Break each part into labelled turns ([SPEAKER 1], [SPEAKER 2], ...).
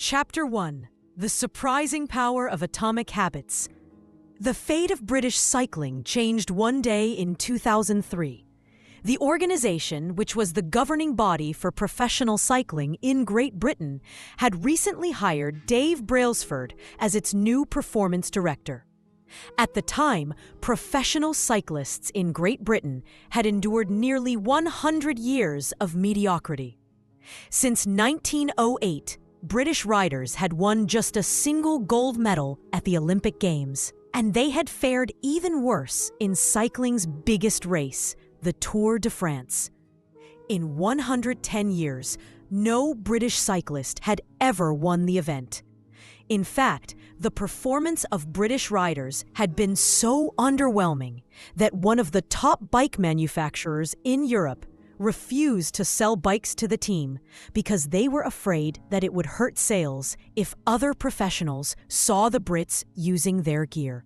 [SPEAKER 1] Chapter 1: The Surprising Power of Atomic Habits. The fate of British cycling changed one day in 2003. The organization, which was the governing body for professional cycling in Great Britain, had recently hired Dave Brailsford as its new performance director. At the time, professional cyclists in Great Britain had endured nearly 100 years of mediocrity. Since 1908, British riders had won just a single gold medal at the Olympic Games, and they had fared even worse in cycling's biggest race, the Tour de France. In 110 years, no British cyclist had ever won the event. In fact, the performance of British riders had been so underwhelming that one of the top bike manufacturers in Europe refused to sell bikes to the team because they were afraid that it would hurt sales if other professionals saw the Brits using their gear.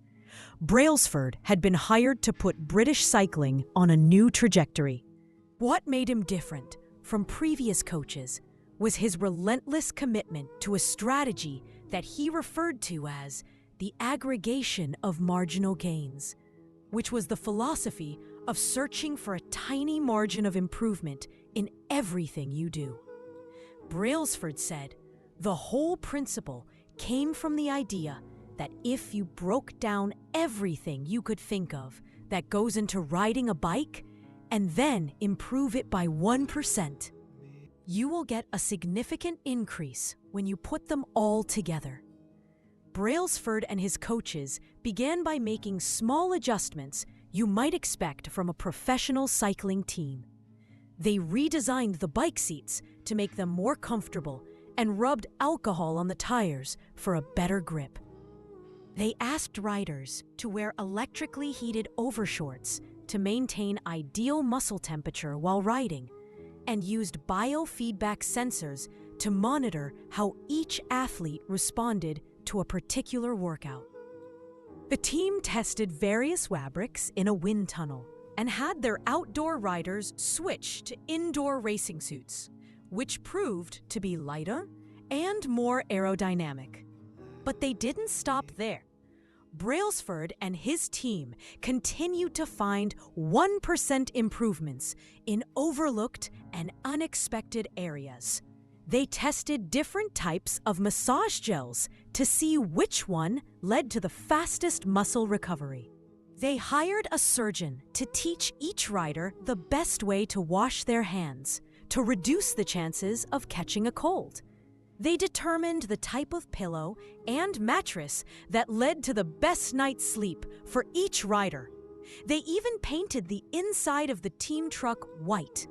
[SPEAKER 1] Brailsford had been hired to put British cycling on a new trajectory. What made him different from previous coaches was his relentless commitment to a strategy that he referred to as the aggregation of marginal gains, which was the philosophy of searching for a tiny margin of improvement in everything you do. Brailsford said, the whole principle came from the idea that if you broke down everything you could think of that goes into riding a bike and then improve it by 1%, you will get a significant increase when you put them all together. Brailsford and his coaches began by making small adjustments you might expect from a professional cycling team. They redesigned the bike seats to make them more comfortable and rubbed alcohol on the tires for a better grip. They asked riders to wear electrically heated overshorts to maintain ideal muscle temperature while riding, and used biofeedback sensors to monitor how each athlete responded to a particular workout. The team tested various fabrics in a wind tunnel and had their outdoor riders switch to indoor racing suits, which proved to be lighter and more aerodynamic. But they didn't stop there. Brailsford and his team continued to find 1% improvements in overlooked and unexpected areas. They tested different types of massage gels to see which one led to the fastest muscle recovery. They hired a surgeon to teach each rider the best way to wash their hands to reduce the chances of catching a cold. They determined the type of pillow and mattress that led to the best night's sleep for each rider. They even painted the inside of the team truck white,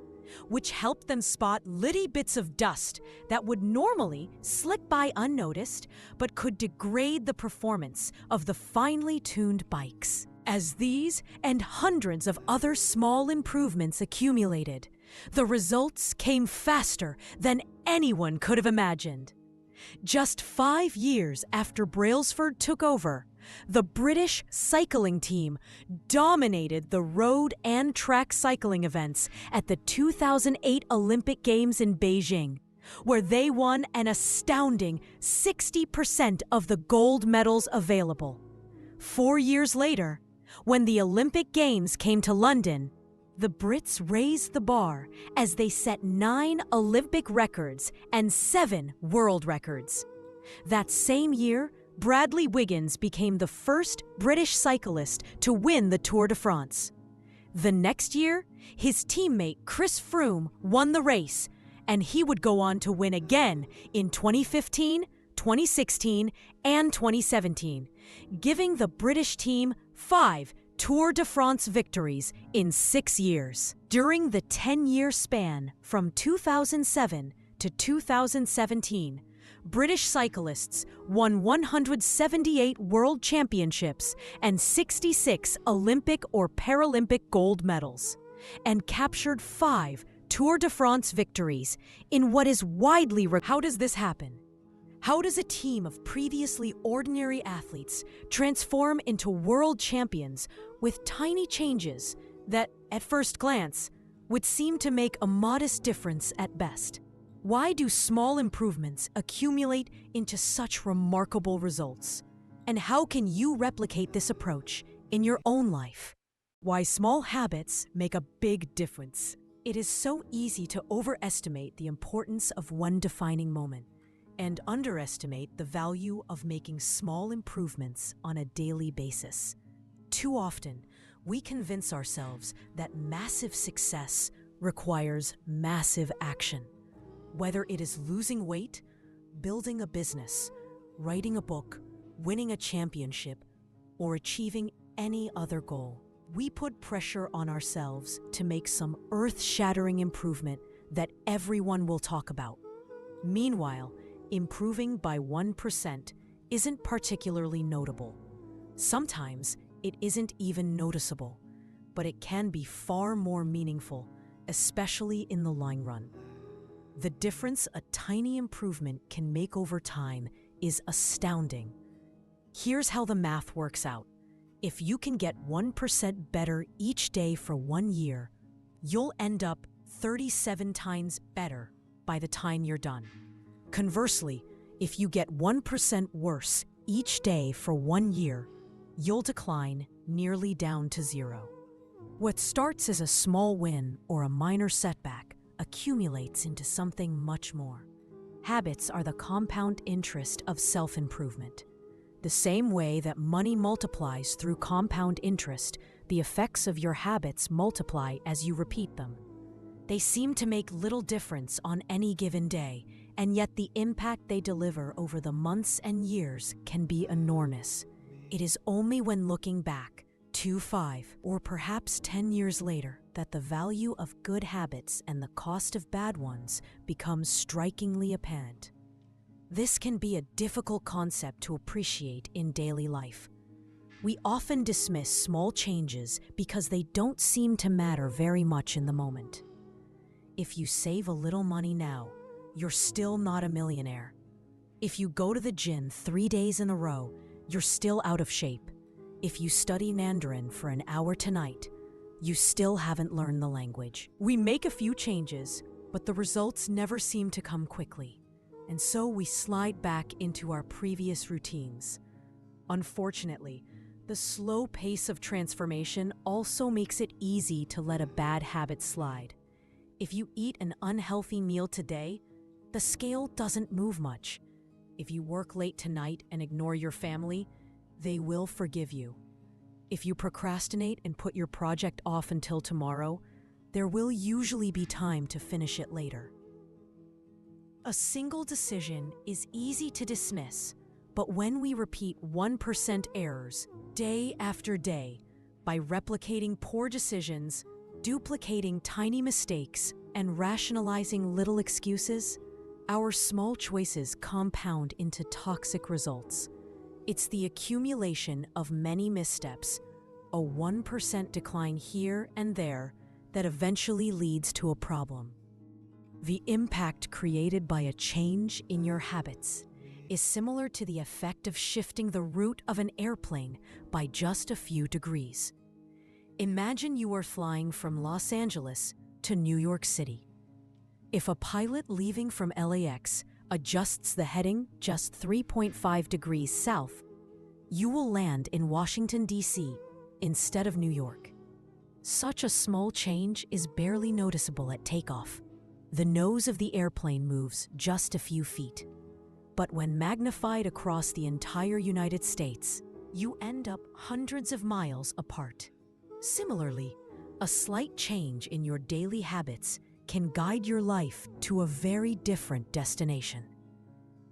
[SPEAKER 1] which helped them spot little bits of dust that would normally slip by unnoticed but could degrade the performance of the finely tuned bikes. As these and hundreds of other small improvements accumulated, the results came faster than anyone could have imagined. Just 5 years after Brailsford took over, the British cycling team dominated the road and track cycling events at the 2008 Olympic Games in Beijing, where they won an astounding 60% of the gold medals available. 4 years later, when the Olympic Games came to London, the Brits raised the bar as they set 9 Olympic records and 7 world records. That same year, Bradley Wiggins became the first British cyclist to win the Tour de France. The next year, his teammate Chris Froome won the race, and he would go on to win again in 2015, 2016, and 2017, giving the British team 5 Tour de France victories in 6 years. During the 10-year span from 2007 to 2017, British cyclists won 178 world championships and 66 Olympic or Paralympic gold medals, and captured 5 Tour de France victories in what is widely How does this happen? How does a team of previously ordinary athletes transform into world champions with tiny changes that, at first glance, would seem to make a modest difference at best? Why do small improvements accumulate into such remarkable results? And how can you replicate this approach in your own life? Why small habits make a big difference. It is so easy to overestimate the importance of one defining moment and underestimate the value of making small improvements on a daily basis. Too often, we convince ourselves that massive success requires massive action. Whether it is losing weight, building a business, writing a book, winning a championship, or achieving any other goal, we put pressure on ourselves to make some earth-shattering improvement that everyone will talk about. Meanwhile, improving by 1% isn't particularly notable. Sometimes it isn't even noticeable, but it can be far more meaningful, especially in the long run. The difference a tiny improvement can make over time is astounding. Here's how the math works out. If you can get 1% better each day for 1 year, you'll end up 37 times better by the time you're done. Conversely, if you get 1% worse each day for 1 year, you'll decline nearly down to zero. What starts as a small win or a minor setback accumulates into something much more. Habits are the compound interest of self-improvement. The same way that money multiplies through compound interest, the effects of your habits multiply as you repeat them. They seem to make little difference on any given day, and yet the impact they deliver over the months and years can be enormous. It is only when looking back 2, 5, or perhaps 10 years later that the value of good habits and the cost of bad ones becomes strikingly apparent. This can be a difficult concept to appreciate in daily life. We often dismiss small changes because they don't seem to matter very much in the moment. If you save a little money now, you're still not a millionaire. If you go to the gym 3 days in a row, you're still out of shape. If you study Mandarin for an hour tonight, you still haven't learned the language. We make a few changes, but the results never seem to come quickly, and so we slide back into our previous routines. Unfortunately, the slow pace of transformation also makes it easy to let a bad habit slide. If you eat an unhealthy meal today, the scale doesn't move much. If you work late tonight and ignore your family, they will forgive you. If you procrastinate and put your project off until tomorrow, there will usually be time to finish it later. A single decision is easy to dismiss, but when we repeat 1% errors day after day by replicating poor decisions, duplicating tiny mistakes, and rationalizing little excuses, our small choices compound into toxic results. It's the accumulation of many missteps, a 1% decline here and there, that eventually leads to a problem. The impact created by a change in your habits is similar to the effect of shifting the route of an airplane by just a few degrees. Imagine you are flying from Los Angeles to New York City. If a pilot leaving from LAX adjusts the heading just 3.5 degrees south, you will land in Washington, D.C. instead of New York. Such a small change is barely noticeable at takeoff. The nose of the airplane moves just a few feet. But when magnified across the entire United States, you end up hundreds of miles apart. Similarly, a slight change in your daily habits can guide your life to a very different destination.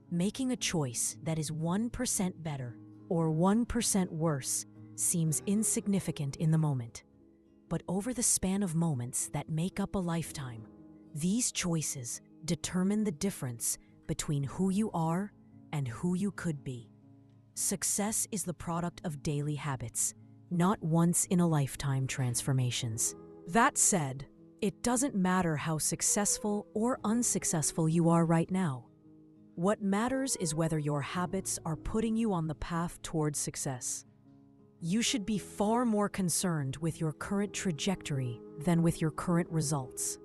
[SPEAKER 1] Making a choice that is 1% better or 1% worse seems insignificant in the moment. But over the span of moments that make up a lifetime, these choices determine the difference between who you are and who you could be. Success is the product of daily habits, not once-in-a-lifetime transformations. That said, it doesn't matter how successful or unsuccessful you are right now. What matters is whether your habits are putting you on the path towards success. You should be far more concerned with your current trajectory than with your current results.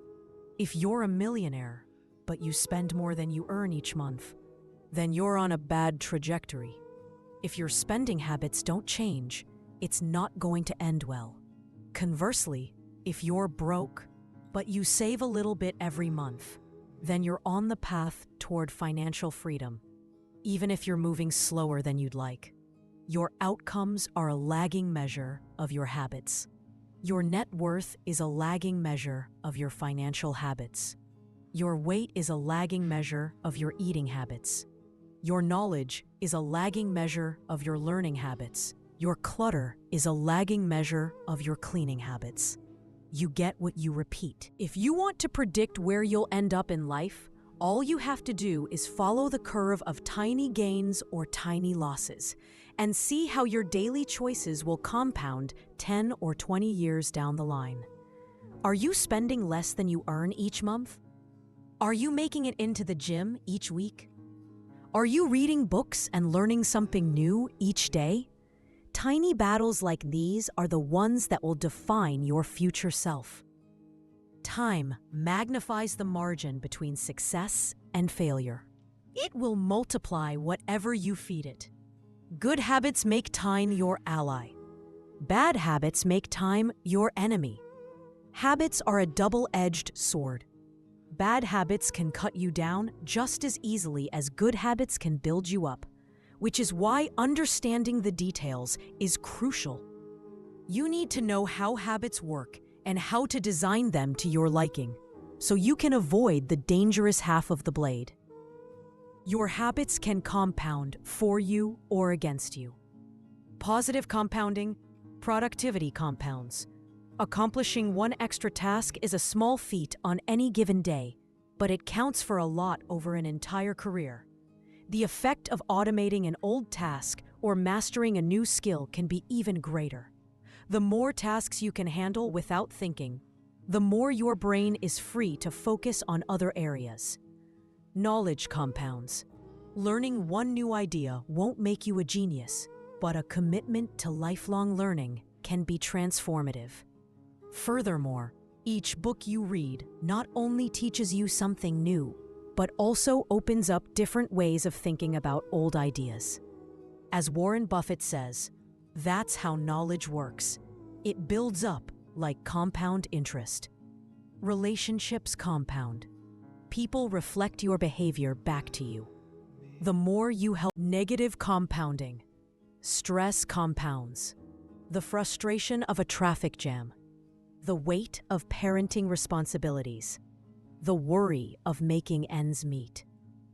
[SPEAKER 1] If you're a millionaire, but you spend more than you earn each month, then you're on a bad trajectory. If your spending habits don't change, it's not going to end well. Conversely, if you're broke, but you save a little bit every month, then you're on the path toward financial freedom, even if you're moving slower than you'd like. Your outcomes are a lagging measure of your habits. Your net worth is a lagging measure of your financial habits. Your weight is a lagging measure of your eating habits. Your knowledge is a lagging measure of your learning habits. Your clutter is a lagging measure of your cleaning habits. You get what you repeat. If you want to predict where you'll end up in life, all you have to do is follow the curve of tiny gains or tiny losses and see how your daily choices will compound 10 or 20 years down the line. Are you spending less than you earn each month? Are you making it into the gym each week? Are you reading books and learning something new each day? Tiny battles like these are the ones that will define your future self. Time magnifies the margin between success and failure. It will multiply whatever you feed it. Good habits make time your ally. Bad habits make time your enemy. Habits are a double-edged sword. Bad habits can cut you down just as easily as good habits can build you up, which is why understanding the details is crucial. You need to know how habits work and how to design them to your liking, so you can avoid the dangerous half of the blade. Your habits can compound for you or against you. Positive compounding, productivity compounds. Accomplishing one extra task is a small feat on any given day, but it counts for a lot over an entire career. The effect of automating an old task or mastering a new skill can be even greater. The more tasks you can handle without thinking, the more your brain is free to focus on other areas. Knowledge compounds. Learning one new idea won't make you a genius, but a commitment to lifelong learning can be transformative. Furthermore, each book you read not only teaches you something new, but also opens up different ways of thinking about old ideas. As Warren Buffett says, that's how knowledge works. It builds up like compound interest. Relationships compound. People reflect your behavior back to you. The more you help, negative compounding. Stress compounds. The frustration of a traffic jam. The weight of parenting responsibilities. The worry of making ends meet.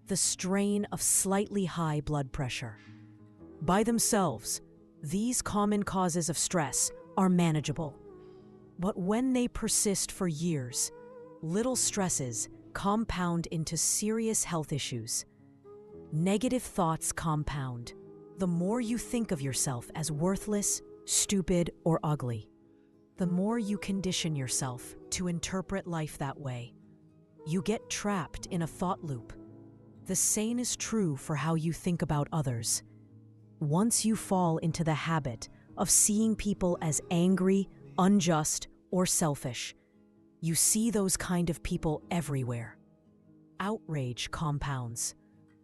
[SPEAKER 1] The strain of slightly high blood pressure. By themselves, these common causes of stress are manageable. But when they persist for years, little stresses compound into serious health issues. Negative thoughts compound. The more you think of yourself as worthless, stupid, or ugly, the more you condition yourself to interpret life that way. You get trapped in a thought loop. The same is true for how you think about others. Once you fall into the habit of seeing people as angry, unjust, or selfish, you see those kind of people everywhere. Outrage compounds.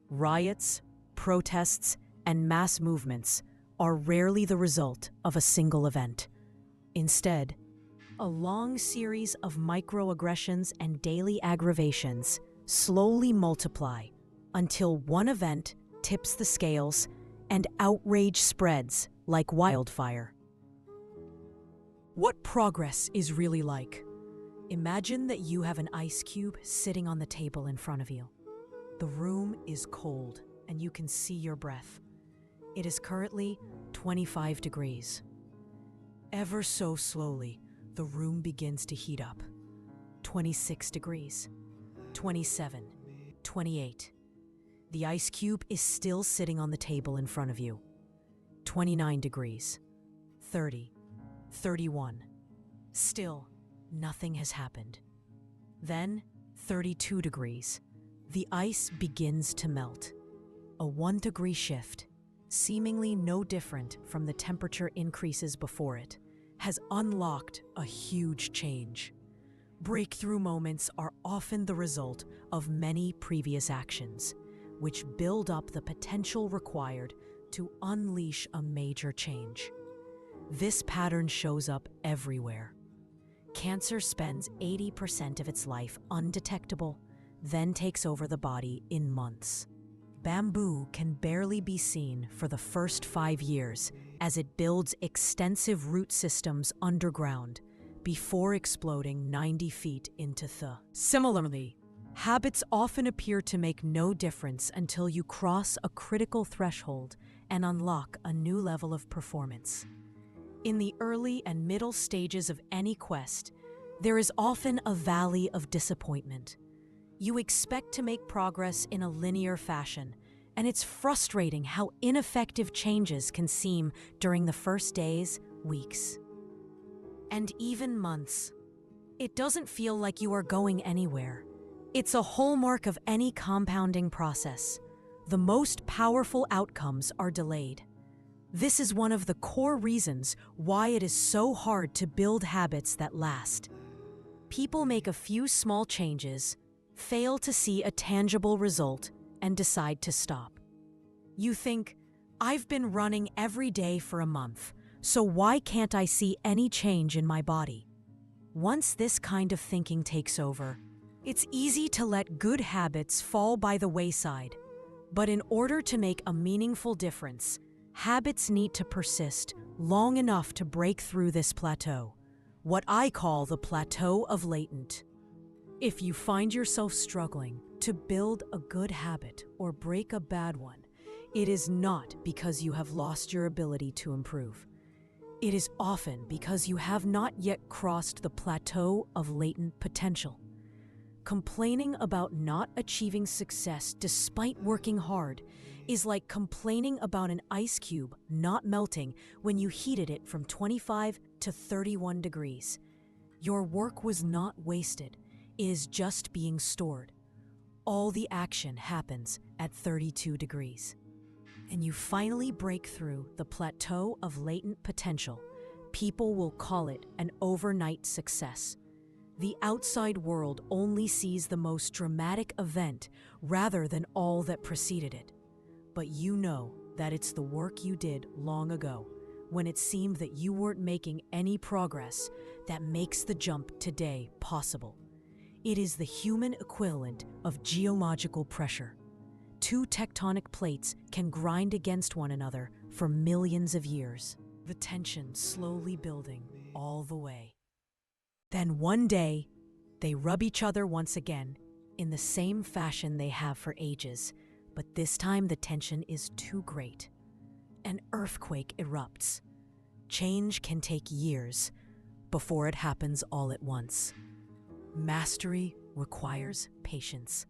[SPEAKER 1] Riots, protests, and mass movements are rarely the result of a single event. Instead, a long series of microaggressions and daily aggravations slowly multiply until one event tips the scales and outrage spreads like wildfire. What progress is really like? Imagine that you have an ice cube sitting on the table in front of you. The room is cold and you can see your breath. It is currently 25 degrees. Ever so slowly, the room begins to heat up. 26 degrees, 27, 28. The ice cube is still sitting on the table in front of you. 29 degrees, 30, 31. Still, nothing has happened. Then, 32 degrees. The ice begins to melt. A 1-degree shift, seemingly no different from the temperature increases before it, has unlocked a huge change. Breakthrough moments are often the result of many previous actions, which build up the potential required to unleash a major change. This pattern shows up everywhere. Cancer spends 80% of its life undetectable, then takes over the body in months. Bamboo can barely be seen for the first 5 years as it builds extensive root systems underground before exploding 90 feet into the. Similarly, habits often appear to make no difference until you cross a critical threshold and unlock a new level of performance. In the early and middle stages of any quest, there is often a valley of disappointment. You expect to make progress in a linear fashion, and it's frustrating how ineffective changes can seem during the first days, weeks, and even months. It doesn't feel like you are going anywhere. It's a hallmark of any compounding process. The most powerful outcomes are delayed. This is one of the core reasons why it is so hard to build habits that last. People make a few small changes, fail to see a tangible result, and decide to stop. You think, I've been running every day for a month, so why can't I see any change in my body? Once this kind of thinking takes over, it's easy to let good habits fall by the wayside. But in order to make a meaningful difference, habits need to persist long enough to break through this plateau, what I call the plateau of latent. If you find yourself struggling to build a good habit or break a bad one, it is not because you have lost your ability to improve. It is often because you have not yet crossed the plateau of latent potential. Complaining about not achieving success despite working hard is like complaining about an ice cube not melting when you heated it from 25 to 31 degrees. Your work was not wasted. It is just being stored. All the action happens at 32 degrees. And you finally break through the plateau of latent potential. People will call it an overnight success. The outside world only sees the most dramatic event rather than all that preceded it. But you know that it's the work you did long ago, when it seemed that you weren't making any progress, that makes the jump today possible. It is the human equivalent of geological pressure. Two tectonic plates can grind against one another for millions of years, the tension slowly building all the way. Then one day, they rub each other once again in the same fashion they have for ages, but this time the tension is too great. An earthquake erupts. Change can take years before it happens all at once. Mastery requires patience.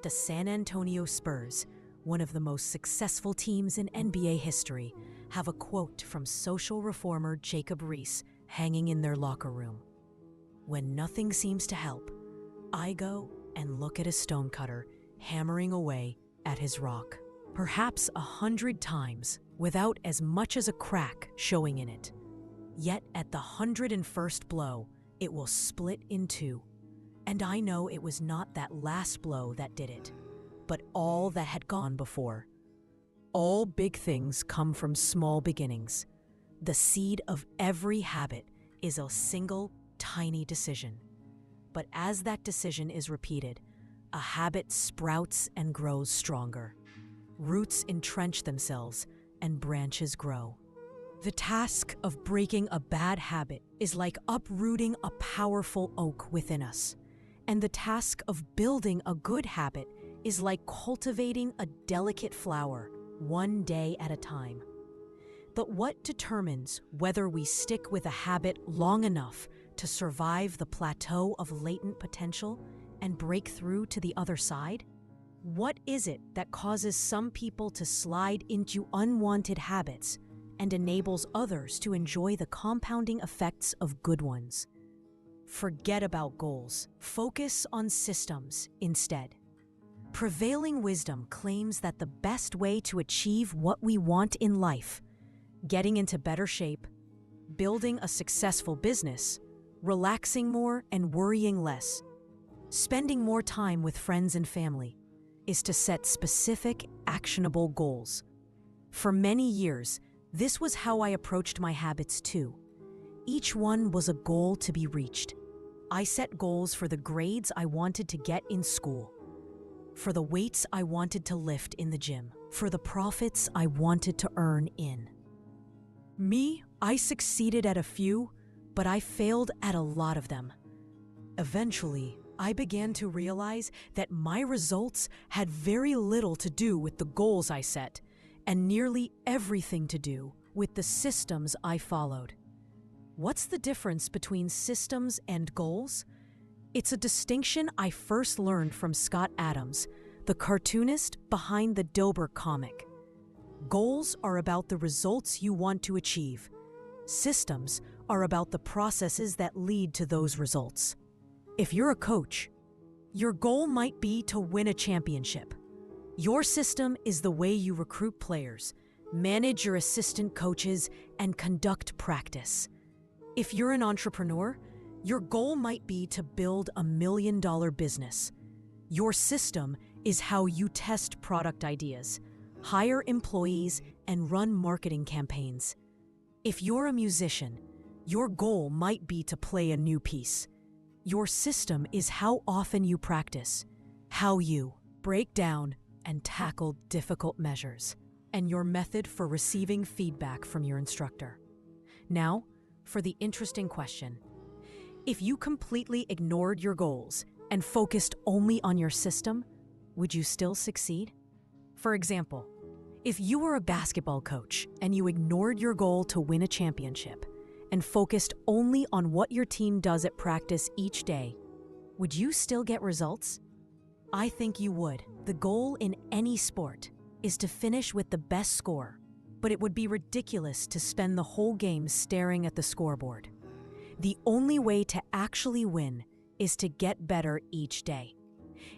[SPEAKER 1] The San Antonio Spurs, one of the most successful teams in NBA history, have a quote from social reformer Jacob Riis hanging in their locker room. When nothing seems to help, I go and look at a stonecutter hammering away at his rock, perhaps 100 times without as much as a crack showing in it. Yet at the 101st blow, it will split in two. And I know it was not that last blow that did it, but all that had gone before. All big things come from small beginnings. The seed of every habit is a single, tiny decision. But as that decision is repeated, a habit sprouts and grows stronger. Roots entrench themselves and branches grow. The task of breaking a bad habit is like uprooting a powerful oak within us. And the task of building a good habit is like cultivating a delicate flower, one day at a time. But what determines whether we stick with a habit long enough to survive the plateau of latent potential and break through to the other side? What is it that causes some people to slide into unwanted habits and enables others to enjoy the compounding effects of good ones? Forget about goals. Focus on systems instead. Prevailing wisdom claims that the best way to achieve what we want in life, getting into better shape, building a successful business, relaxing more and worrying less, spending more time with friends and family, is to set specific, actionable goals. For many years, this was how I approached my habits too. Each one was a goal to be reached. I set goals for the grades I wanted to get in school, for the weights I wanted to lift in the gym, for the profits I wanted to earn in. I succeeded at a few, but I failed at a lot of them. Eventually, I began to realize that my results had very little to do with the goals I set, and nearly everything to do with the systems I followed. What's the difference between systems and goals? It's a distinction I first learned from Scott Adams, the cartoonist behind the Dilbert comic. Goals are about the results you want to achieve. Systems are about the processes that lead to those results. If you're a coach, your goal might be to win a championship. Your system is the way you recruit players, manage your assistant coaches, and conduct practice. If you're an entrepreneur, your goal might be to build a $1 million business. Your system is how you test product ideas, hire employees, and run marketing campaigns. If you're a musician, your goal might be to play a new piece. Your system is how often you practice, how you break down and tackle difficult measures, and your method for receiving feedback from your instructor. Now, for the interesting question. If you completely ignored your goals and focused only on your system, would you still succeed? For example, if you were a basketball coach and you ignored your goal to win a championship and focused only on what your team does at practice each day, would you still get results? I think you would. The goal in any sport is to finish with the best score, but it would be ridiculous to spend the whole game staring at the scoreboard. The only way to actually win is to get better each day.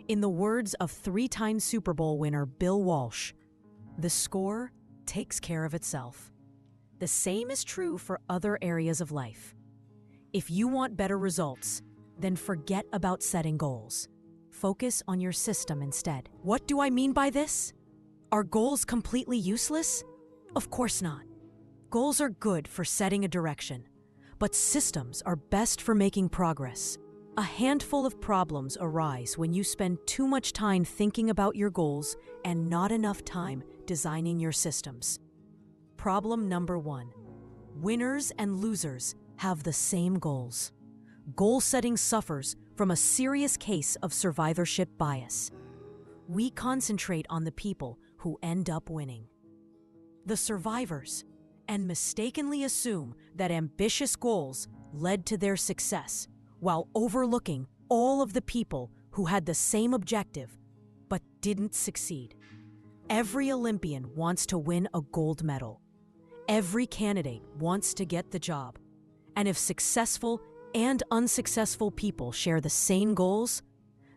[SPEAKER 1] In the words of 3-time Super Bowl winner Bill Walsh, the score takes care of itself. The same is true for other areas of life. If you want better results, then forget about setting goals. Focus on your system instead. What do I mean by this? Are goals completely useless? Of course not. Goals are good for setting a direction, but systems are best for making progress. A handful of problems arise when you spend too much time thinking about your goals and not enough time designing your systems. Problem number 1. Winners and losers have the same goals. Goal setting suffers from a serious case of survivorship bias. We concentrate on the people who end up winning, the survivors, and mistakenly assume that ambitious goals led to their success, while overlooking all of the people who had the same objective but didn't succeed. Every Olympian wants to win a gold medal. Every candidate wants to get the job. And if successful and unsuccessful people share the same goals,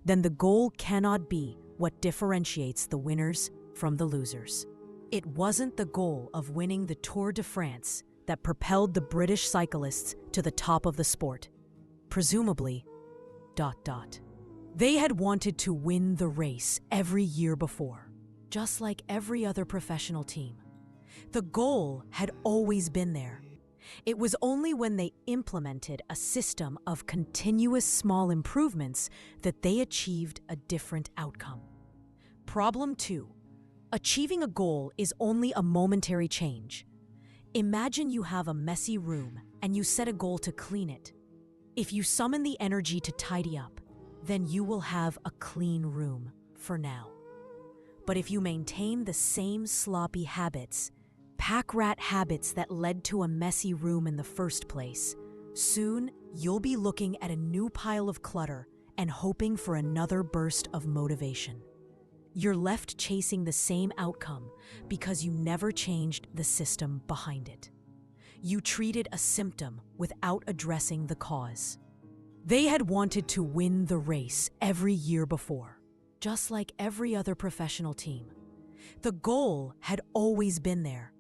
[SPEAKER 1] then the goal cannot be what differentiates the winners from the losers. It wasn't the goal of winning the Tour de France that propelled the British cyclists to the top of the sport. Presumably, ... They had wanted to win the race every year before, just like every other professional team. The goal had always been there. It was only when they implemented a system of continuous small improvements that they achieved a different outcome. Problem 2. Achieving a goal is only a momentary change. Imagine you have a messy room and you set a goal to clean it. If you summon the energy to tidy up, then you will have a clean room for now. But if you maintain the same sloppy habits, pack rat habits that led to a messy room in the first place, soon you'll be looking at a new pile of clutter and hoping for another burst of motivation. You're left chasing the same outcome because you never changed the system behind it. You treated a symptom without addressing the cause. They had wanted to win the race every year before, just like every other professional team. The goal had always been there.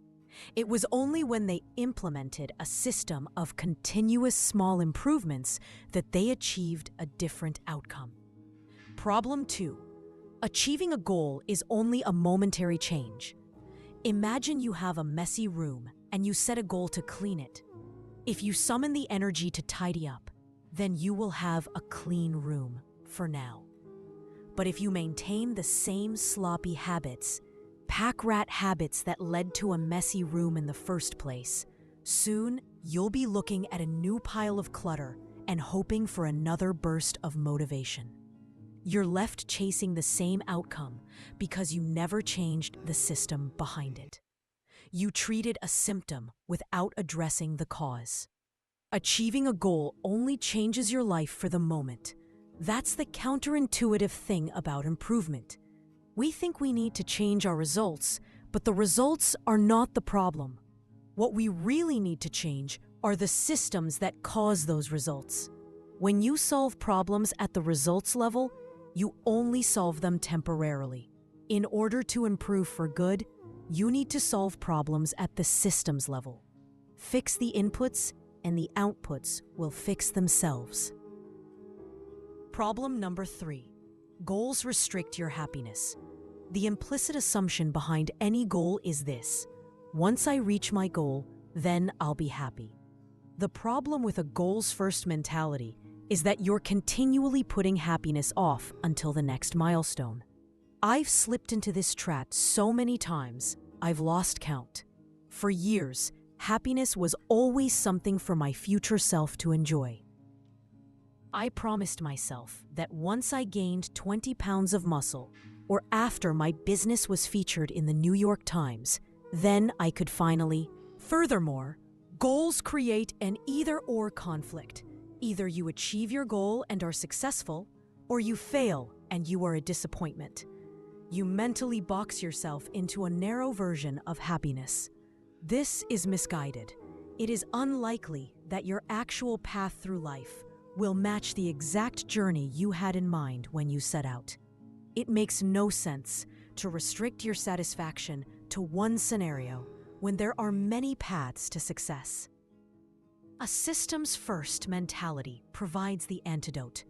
[SPEAKER 1] It was only when they implemented a system of continuous small improvements that they achieved a different outcome. Problem 2. Achieving a goal is only a momentary change. Imagine you have a messy room and you set a goal to clean it. If you summon the energy to tidy up, then you will have a clean room for now. But if you maintain the same sloppy habits, pack rat habits that led to a messy room in the first place, soon you'll be looking at a new pile of clutter and hoping for another burst of motivation. You're left chasing the same outcome because you never changed the system behind it. You treated a symptom without addressing the cause. Achieving a goal only changes your life for the moment. That's the counterintuitive thing about improvement. We think we need to change our results, but the results are not the problem. What we really need to change are the systems that cause those results. When you solve problems at the results level, you only solve them temporarily. In order to improve for good, you need to solve problems at the systems level. Fix the inputs, and the outputs will fix themselves. Problem number 3. Goals restrict your happiness. The implicit assumption behind any goal is this: once I reach my goal, then I'll be happy. The problem with a goals-first mentality is that you're continually putting happiness off until the next milestone. I've slipped into this trap so many times, I've lost count. For years, happiness was always something for my future self to enjoy. I promised myself that once I gained 20 pounds of muscle, or after my business was featured in the New York Times, then I could finally. Furthermore, goals create an either-or conflict. Either you achieve your goal and are successful, or you fail and you are a disappointment. You mentally box yourself into a narrow version of happiness. This is misguided. It is unlikely that your actual path through life will match the exact journey you had in mind when you set out. It makes no sense to restrict your satisfaction to one scenario when there are many paths to success. A systems-first mentality provides the antidote.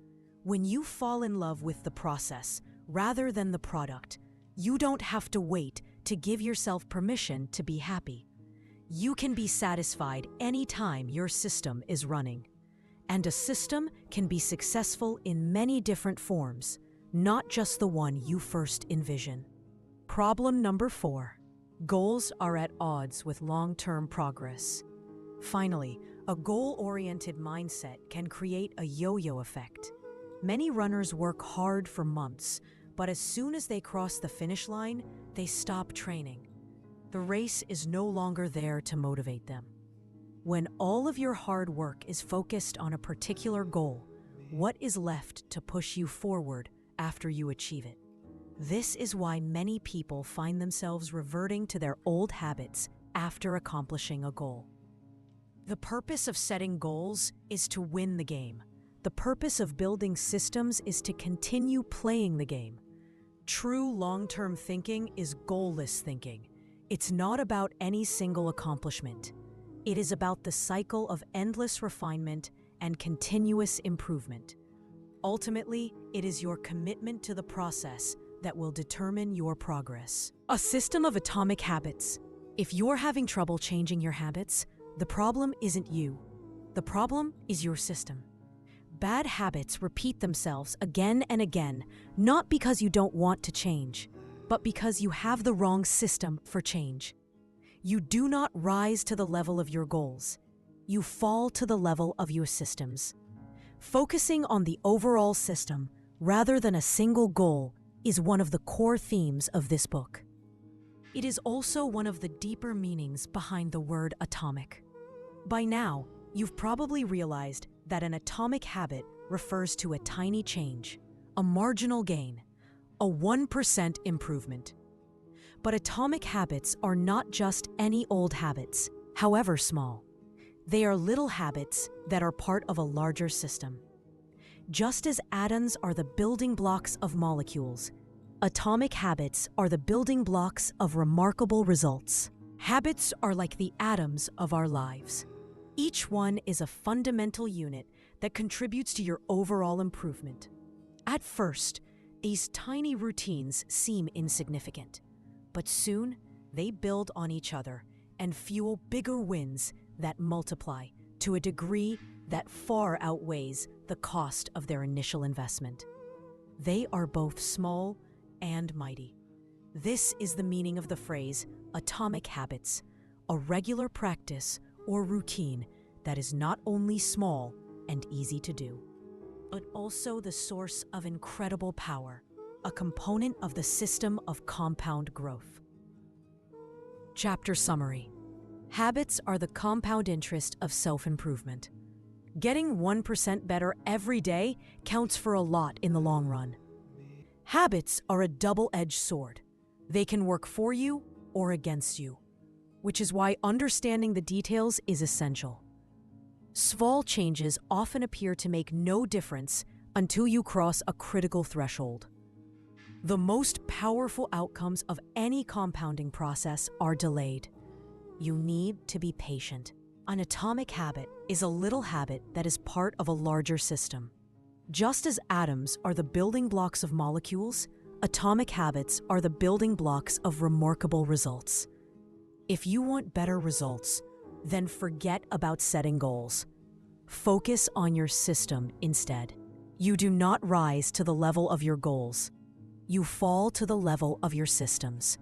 [SPEAKER 1] When you fall in love with the process rather than the product, you don't have to wait to give yourself permission to be happy. You can be satisfied anytime your system is running. And a system can be successful in many different forms, not just the one you first envision. Problem number 4. Goals are at odds with long-term progress. Finally, a goal-oriented mindset can create a yo-yo effect. Many runners work hard for months, but as soon as they cross the finish line, they stop training. The race is no longer there to motivate them. When all of your hard work is focused on a particular goal, what is left to push you forward after you achieve it? This is why many people find themselves reverting to their old habits after accomplishing a goal. The purpose of setting goals is to win the game. The purpose of building systems is to continue playing the game. True long-term thinking is goalless thinking. It's not about any single accomplishment. It is about the cycle of endless refinement and continuous improvement. Ultimately, it is your commitment to the process that will determine your progress. A system of atomic habits. If you're having trouble changing your habits, the problem isn't you. The problem is your system. Bad habits repeat themselves again and again, not because you don't want to change, but because you have the wrong system for change. You do not rise to the level of your goals. You fall to the level of your systems. Focusing on the overall system rather than a single goal is one of the core themes of this book. It is also one of the deeper meanings behind the word atomic. By now, you've probably realized that an atomic habit refers to a tiny change, a marginal gain, a 1% improvement. But atomic habits are not just any old habits, however small. They are little habits that are part of a larger system. Just as atoms are the building blocks of molecules, atomic habits are the building blocks of remarkable results. Habits are like the atoms of our lives. Each one is a fundamental unit that contributes to your overall improvement. At first, these tiny routines seem insignificant, but soon they build on each other and fuel bigger wins that multiply to a degree that far outweighs the cost of their initial investment. They are both small and mighty. This is the meaning of the phrase atomic habits, a regular practice or routine that is not only small and easy to do, but also the source of incredible power, a component of the system of compound growth. Chapter Summary. Habits are the compound interest of self-improvement. Getting 1% better every day counts for a lot in the long run. Habits are a double-edged sword. They can work for you or against you, which is why understanding the details is essential. Small changes often appear to make no difference until you cross a critical threshold. The most powerful outcomes of any compounding process are delayed. You need to be patient. An atomic habit is a little habit that is part of a larger system. Just as atoms are the building blocks of molecules, atomic habits are the building blocks of remarkable results. If you want better results, then forget about setting goals. Focus on your system instead. You do not rise to the level of your goals. You fall to the level of your systems.